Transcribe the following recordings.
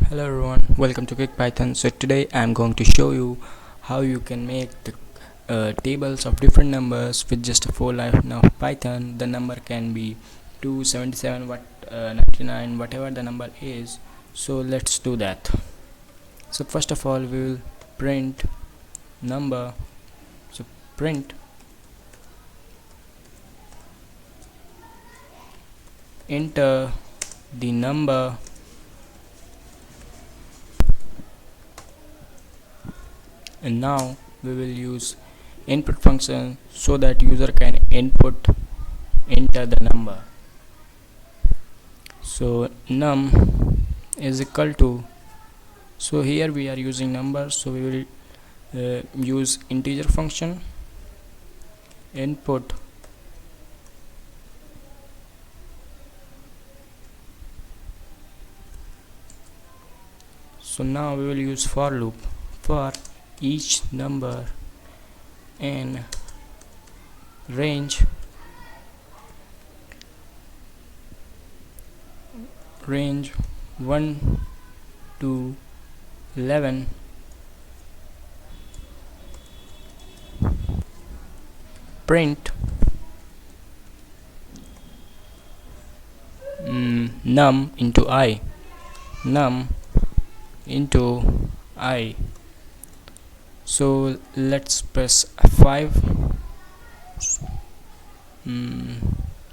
Hello everyone, welcome to Quick Python. So today I am going to show you how you can make the tables of different numbers with just a 4 line of Python. The number can be 277, 99, whatever the number is. So let's do that. So first of all, we will print number. So print enter the number and now we will use input function so that user can enter the number. So num is equal to, so here we are using number, so we will use integer function input so now we will use for loop for each number in range 1 to 11. Print num into I, num into I. So let's press F5.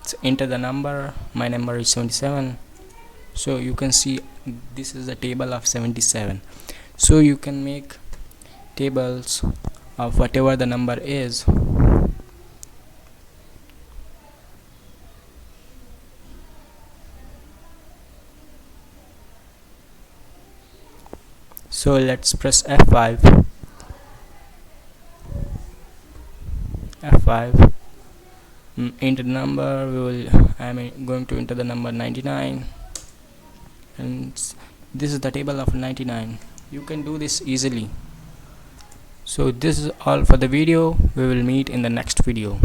So enter the number. My number is 77. So you can see this is the table of 77. So you can make tables of whatever the number is. So let's press F5. Enter the number. I'm going to enter the number 99, and this is the table of 99. You can do this easily. So this is all for the video. We will meet in the next video.